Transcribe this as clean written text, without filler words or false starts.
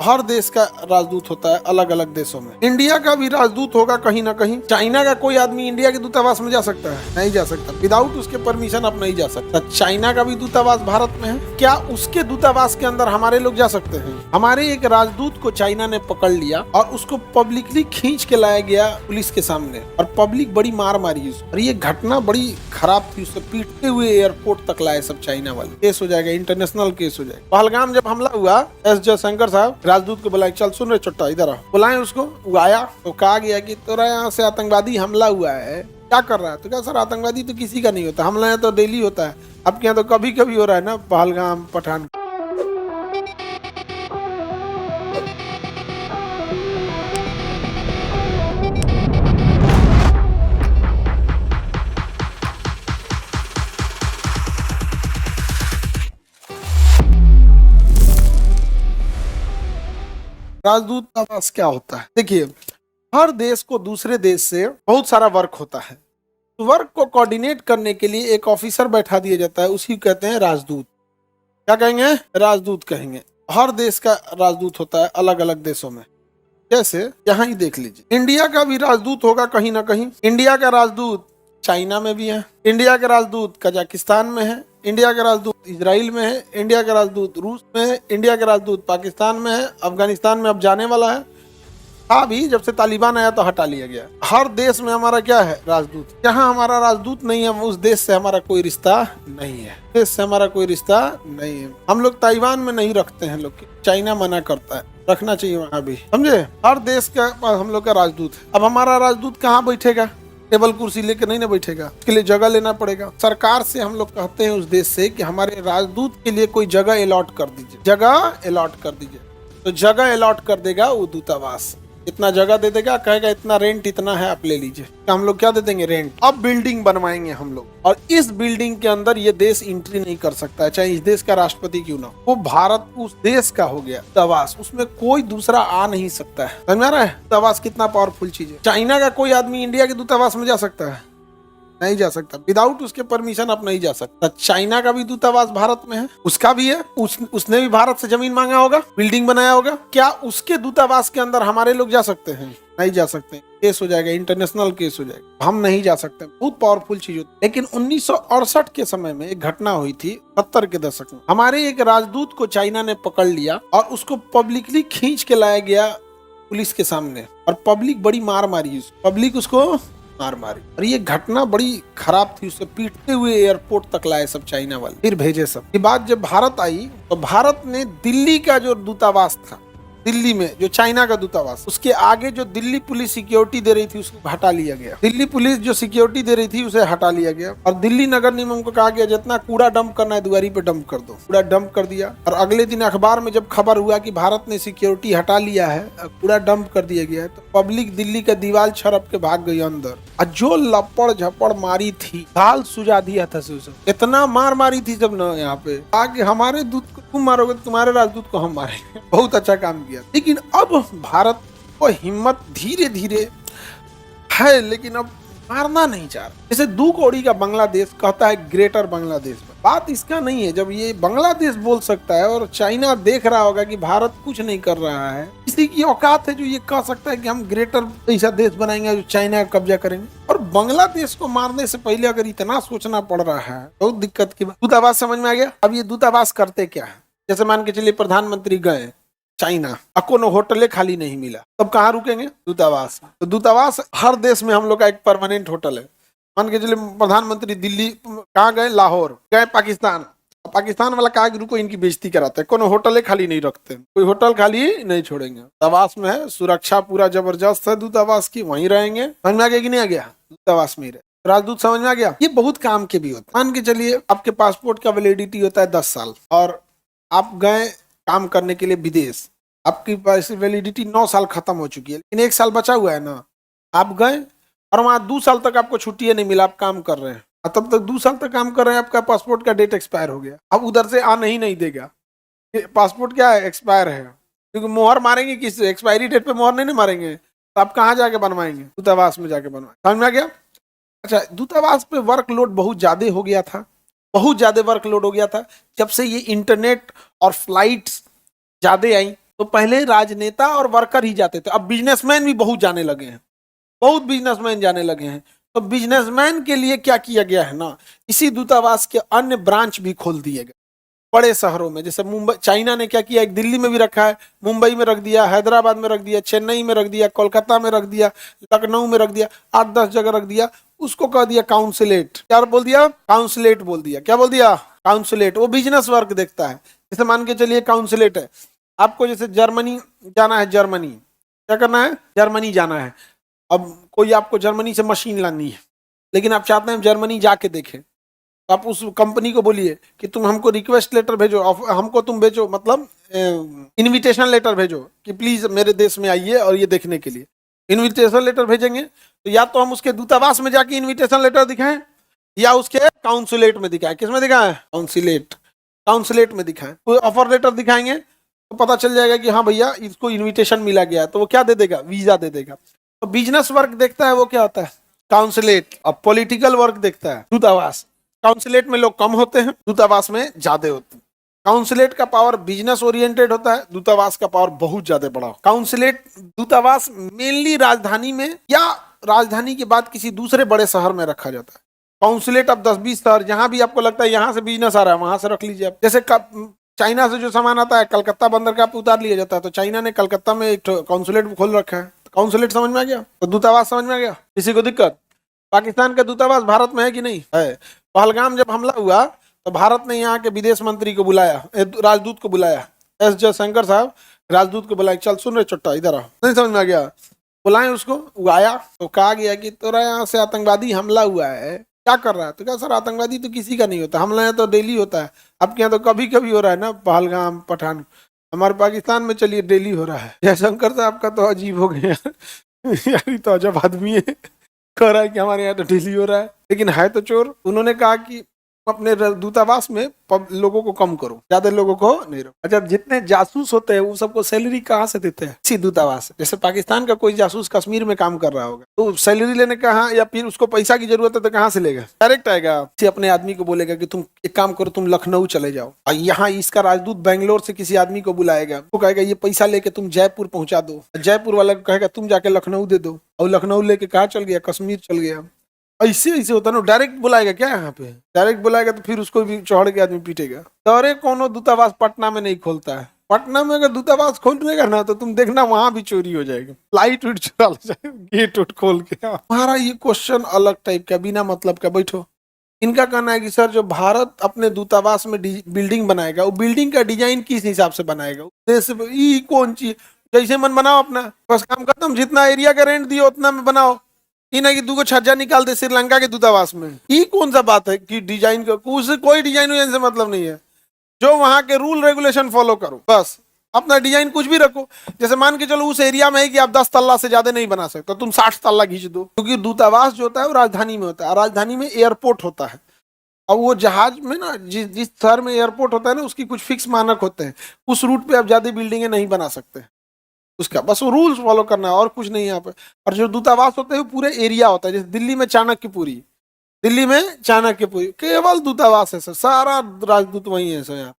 हर देश का राजदूत होता है अलग अलग देशों में। इंडिया का भी राजदूत होगा कहीं ना कहीं। चाइना का कोई आदमी इंडिया के दूतावास में जा सकता है? नहीं जा सकता। विदाउट उसके परमिशन आप नहीं जा सकता। चाइना का भी दूतावास भारत में है, क्या उसके दूतावास के अंदर हमारे लोग जा सकते हैं? हमारे एक राजदूत को चाइना ने पकड़ लिया और उसको पब्लिकली खींच के लाया गया पुलिस के सामने, और पब्लिक बड़ी मार मारी उसको। और ये घटना बड़ी खराब थी। उसको पीटते हुए एयरपोर्ट तक लाए सब चाइना वाले। केस हो जाएगा, इंटरनेशनल केस हो जाएगा। पहलगाम जब हमला हुआ, एस जयशंकर साहब राजदूत को बुलाए, चल सुन रहे चुट्टा इधर आ, बुलाए उसको। वो आया तो कहा गया कि तोरा यहाँ से आतंकवादी हमला हुआ है, क्या कर रहा है? तो क्या सर, आतंकवादी तो किसी का नहीं होता, हमला है तो डेली होता है, आपके यहाँ तो कभी कभी हो रहा है ना, पहलगाम पठान। राजदूतावास क्या होता है? देखिए, हर देश को दूसरे देश से बहुत सारा वर्क होता है। वर्क को कोऑर्डिनेट करने के लिए एक ऑफिसर बैठा दिया जाता है, उसी को कहते हैं राजदूत। क्या कहेंगे? राजदूत कहेंगे। हर देश का राजदूत होता है अलग अलग देशों में। जैसे यहाँ ही देख लीजिए, इंडिया का भी राजदूत होगा कहीं ना कहीं। इंडिया का राजदूत चाइना में भी है, इंडिया का राजदूत कजाकिस्तान में है, इंडिया का राजदूत इजराइल में है, इंडिया का राजदूत रूस में है, इंडिया का राजदूत पाकिस्तान में है, अफगानिस्तान में अब जाने वाला है। अभी जब से तालिबान आया तो हटा लिया गया। हर देश में हमारा क्या है? राजदूत। जहाँ हमारा राजदूत नहीं है, उस देश से हमारा कोई रिश्ता नहीं है। देश से हमारा कोई रिश्ता नहीं है। हम लोग ताइवान में नहीं रखते हैं लोग, चाइना मना करता है, रखना चाहिए वहाँ भी, समझे? हर देश का हम लोग का राजदूत है। अब हमारा राजदूत कहाँ बैठेगा? टेबल कुर्सी लेके नहीं ना बैठेगा, उसके लिए जगह लेना पड़ेगा। सरकार से हम लोग कहते हैं उस देश से कि हमारे राजदूत के लिए कोई जगह अलॉट कर दीजिए, जगह अलॉट कर दीजिए। तो जगह अलॉट कर देगा वो दूतावास, इतना जगह दे देगा, कहेगा इतना रेंट इतना है, आप ले लीजिए। तो हम लोग क्या दे देंगे? रेंट। अब बिल्डिंग बनवाएंगे हम लोग, और इस बिल्डिंग के अंदर ये देश एंट्री नहीं कर सकता है, चाहे इस देश का राष्ट्रपति क्यों ना हो। वो भारत उस देश का हो गया दूतावास, उसमें कोई दूसरा आ नहीं सकता है। समझ में आ रहा है दूतावास कितना पावरफुल चीज है? चाइना का कोई आदमी इंडिया के दूतावास में जा सकता है? नहीं जा सकता। विदाउट उसके परमिशन आप नहीं जा सकता। चाइना का भी दूतावास भारत में है, उसका भी है। उसने भी भारत से जमीन मांगा होगा, बिल्डिंग बनाया होगा। क्या उसके दूतावास के अंदर हमारे लोग जा सकते हैं? नहीं जा सकते। केस हो जाएगा, इंटरनेशनल केस हो जाएगा, हम नहीं जा सकते। बहुत पावरफुल चीज होती है। लेकिन 1968 के समय में एक घटना हुई थी, 70 के दशक में। हमारे एक राजदूत को चाइना ने पकड़ लिया और उसको पब्लिकली खींच के लाया गया पुलिस के सामने, और पब्लिक बड़ी मार मारी, पब्लिक उसको मार मारी। और ये घटना बड़ी खराब थी। उसे पीटते हुए एयरपोर्ट तक लाए सब चाइना वाले, फिर भेजे सब। ये बात जब भारत आई तो भारत ने दिल्ली का जो दूतावास था, दिल्ली में जो चाइना का दूतावास, उसके आगे जो दिल्ली पुलिस सिक्योरिटी दे रही थी उसको हटा लिया गया। दिल्ली पुलिस जो सिक्योरिटी दे रही थी उसे हटा लिया गया, और दिल्ली नगर निगम को कहा गया जितना कूड़ा डंप करना है दुआरी पे डंप कर दो। कूड़ा डंप कर दिया, और अगले दिन अखबार में जब खबर हुआ कि भारत ने सिक्योरिटी हटा लिया है, कूड़ा डंप कर दिया गया है, तो पब्लिक दिल्ली का दीवार छरप के भाग गई अंदर। और जो लपड़ झपड़ मारी थी, दाल सुझा दिया था उसे। इतना मार मारी थी जब ना यहाँ पे आगे, हमारे दूत को तुम मारोगे, तुम्हारे राजदूत को हम मारेंगे। बहुत अच्छा काम किया। लेकिन अब भारत को हिम्मत धीरे धीरे है, लेकिन अब मारना नहीं चाह रहा। जैसे 2 कौड़ी का बांग्लादेश कहता है ग्रेटर बांग्लादेश में, बात इसका नहीं है। जब ये बांग्लादेश बोल सकता है और चाइना देख रहा होगा कि भारत कुछ नहीं कर रहा है, किसी की औकात है जो ये कह सकता है कि हम ग्रेटर ऐसा देश बनाएंगे जो चाइना का कब्जा करेंगे। और बांग्लादेश को मारने से पहले अगर इतना सोचना पड़ रहा है, बहुत दिक्कत की बात। दूतावास समझ में आ गया? अब ये दूतावास करते क्या है? जैसे मान के चलिए प्रधानमंत्री गए चाइना, कोनो होटल खाली नहीं मिला, तब कहाँ रुकेंगे? दूतावास। तो दूतावास हर देश में हम लोग का एक परमानेंट होटल है। मान के चलिए प्रधानमंत्री दिल्ली कहाँ गए? लाहौर गए, पाकिस्तान। पाकिस्तान वाला कहा कि रुको इनकी बेइज्जती कराते हैं, कोनो होटल खाली नहीं रखते, कोई होटल खाली नहीं छोड़ेंगे। दूतावास में है, सुरक्षा पूरा जबरदस्त है दूतावास की, वहीं रहेंगे। समझ में आ गया कि नहीं आ गया? दूतावास में ही रहे। राजदूत समझ में आ गया? ये बहुत काम के भी होता है। मान के चलिए आपके पासपोर्ट का वैलिडिटी होता है 10 साल, और आप गए काम करने के लिए विदेश, आपकी वैलिडिटी 9 साल खत्म हो चुकी है, लेकिन 1 साल बचा हुआ है ना, आप गए और वहां 2 साल तक आपको छुट्टी नहीं मिला, आप काम कर रहे हैं, तब तक 2 साल तक काम कर रहे हैं, आपका पासपोर्ट का डेट एक्सपायर हो गया। अब उधर से आने ही नहीं देगा, पासपोर्ट क्या है? एक्सपायर है। क्योंकि मोहर मारेंगे किस? एक्सपायरी डेट पे मोहर नहीं मारेंगे, तो आप कहाँ जाके बनवाएंगे? दूतावास में जाके बनवाएंगे। समझ में आ गया? अच्छा, दूतावास पे वर्कलोड बहुत ज्यादा हो गया था, बहुत ज्यादा वर्कलोड हो गया था। जब से ये इंटरनेट और फ्लाइट्स ज्यादा आई, तो पहले राजनेता और वर्कर ही जाते थे, अब बिजनेसमैन भी बहुत जाने लगे हैं, बहुत बिजनेसमैन जाने लगे हैं। तो बिजनेसमैन के लिए क्या किया गया है ना, इसी दूतावास के अन्य ब्रांच भी खोल दिए गए बड़े शहरों में। जैसे मुंबई, चाइना ने क्या किया, एक दिल्ली में भी रखा है, मुंबई में रख दिया, हैदराबाद में रख दिया, चेन्नई में रख दिया, कोलकाता में रख दिया, लखनऊ में रख दिया, 8-10 जगह रख दिया। उसको कह दिया काउंसिलेट। क्या बोल दिया? काउंसिलेट बोल दिया। क्या बोल दिया? काउंसिलेट। वो बिजनेस वर्क देखता है। जैसे मान के चलिए काउंसिलेट है, आपको जैसे जर्मनी जाना है, जर्मनी क्या करना है, जर्मनी जाना है। अब कोई आपको जर्मनी से मशीन लानी है, लेकिन आप चाहते हैं जर्मनी जाके देखें, तो आप उस कंपनी को बोलिए कि तुम हमको रिक्वेस्ट लेटर भेजो, हमको तुम भेजो, मतलब इनविटेशन लेटर भेजो कि प्लीज मेरे देश में आइए और ये देखने के लिए। इनविटेशन लेटर भेजेंगे तो या तो हम उसके दूतावास में जाके इनविटेशन लेटर दिखाएं, या उसके काउंसुलेट में दिखाएं। किसमें दिखाएं? काउंसिलेट, काउंसिलेट में दिखाएं। कोई ऑफर लेटर दिखाएंगे तो पता चल जाएगा कि हाँ भैया इसको इनविटेशन मिला गया है, तो वो क्या दे देगा? वीजा दे देगा। तो बिजनेस वर्क देखता है वो क्या होता है? काउंसिलेट। और पॉलिटिकल वर्क देखता है दूतावास। काउंसिलेट में लोग कम होते हैं, दूतावास में ज्यादा होते हैं। काउंसिलेट का पावर बिजनेस ओरिएंटेड होता है, दूतावास का पावर बहुत ज्यादा बड़ा। काउंसिलेट दूतावास मेनली राजधानी में या राजधानी के बाद किसी दूसरे बड़े शहर में रखा जाता है। काउंसिलेट अब 10-20 शहर, जहां भी आपको लगता है यहाँ से बिजनेस आ रहा है वहां से रख लीजिए आप। जैसे चाइना से जो सामान आता है कलकत्ता बंदर का उतार लिया जाता है, तो चाइना ने कलकत्ता में एक काउंसिलेट खोल रखा है। काउंसिलेट समझ में आ गया? तो दूतावास समझ में आ गया? किसी को दिक्कत? पाकिस्तान का दूतावास भारत में है कि नहीं है? पहलगाम जब हमला हुआ तो भारत ने यहाँ के विदेश मंत्री को बुलाया, राजदूत को बुलाया, एस जयशंकर साहब राजदूत को बुलाया, चल सुन रहे चट्टा इधर आ। नहीं समझ में आ गया? बुलाए उसको, वो आया तो कहा गया कि तोरा यहाँ से आतंकवादी हमला हुआ है, क्या कर रहा है? तो क्या सर आतंकवादी तो किसी का नहीं होता, हमला यहाँ तो डेली होता है, आपके यहाँ तो कभी कभी हो रहा है ना, पहलगाम पठान, हमारे पाकिस्तान में चलिए डेली हो रहा है। जयशंकर साहब का तो अजीब हो गया यार, तो अजब आदमी है, कह रहा है कि हमारे यहाँ तो डेली हो रहा है, लेकिन है तो चोर। उन्होंने कहा कि अपने दूतावास में लोगों को कम करो, ज्यादा लोगों को नहीं रखो। अच्छा, जितने जासूस होते हैं वो सबको सैलरी कहाँ से देते हैं? इसी दूतावास। जैसे पाकिस्तान का कोई जासूस कश्मीर में काम कर रहा होगा तो सैलरी लेने कहाँ, या फिर उसको पैसा की जरूरत है तो कहाँ से लेगा? डायरेक्ट आएगा, अपने आदमी को बोलेगा कि तुम एक काम करो, तुम लखनऊ चले जाओ, और यहाँ इसका राजदूत बेंगलोर से किसी आदमी को बुलाएगा, वो कहेगा ये पैसा लेके तुम जयपुर पहुंचा दो, जयपुर वाला कहेगा तुम जाके लखनऊ दे दो, और लखनऊ लेके कहाँ चल गया? कश्मीर चल गया। ऐसे ऐसे होता ना, डायरेक्ट बुलाएगा क्या यहाँ पे? डायरेक्ट बुलाएगा तो फिर उसको भी चढ़ के आदमी पीटेगा। तो अरे कोनो दूतावास पटना में नहीं खोलता है। पटना में अगर दूतावास खोलेगा ना तो तुम देखना वहां भी चोरी हो जाएगी, लाइट उठ चुरा जाएगा, गेट उठ खोल के। हमारा ये क्वेश्चन अलग टाइप का, बिना मतलब का। बैठो, इनका कहना है कि सर जो भारत अपने दूतावास में बिल्डिंग बनाएगा, वो बिल्डिंग का डिजाइन किस हिसाब से बनाएगा? देश कौन चीज, जैसे मन बनाओ अपना, बस काम खत्म। जितना एरिया का रेंट दियो उतना में बनाओ, ये ना कि 2 छज्जा निकाल दे श्रीलंका के दूतावास में। ये कौन सा बात है कि डिजाइन का कोई डिजाइन विजाइन से मतलब नहीं है, जो वहां के रूल रेगुलेशन फॉलो करो, बस। अपना डिजाइन कुछ भी रखो। जैसे मान के चलो उस एरिया में है कि आप 10 तल्ला से ज्यादा नहीं बना सकते, तुम 60 तल्ला खींच दो, क्योंकि दूतावास जो होता है वो राजधानी में होता है, राजधानी में एयरपोर्ट होता है। अब वो जहाज में ना, जिस शहर में एयरपोर्ट होता है ना, उसकी कुछ फिक्स मानक होते हैं, उस रूट पे आप ज्यादा बिल्डिंगें नहीं बना सकते, उसका बस वो रूल्स फॉलो करना है और कुछ नहीं यहाँ पे। और जो दूतावास होते हैं वो पूरे एरिया होता है, जैसे दिल्ली में चाणक्यपुरी, दिल्ली में चाणक्यपुरी केवल दूतावास है सर, सारा राजदूत वही है सर यहाँ।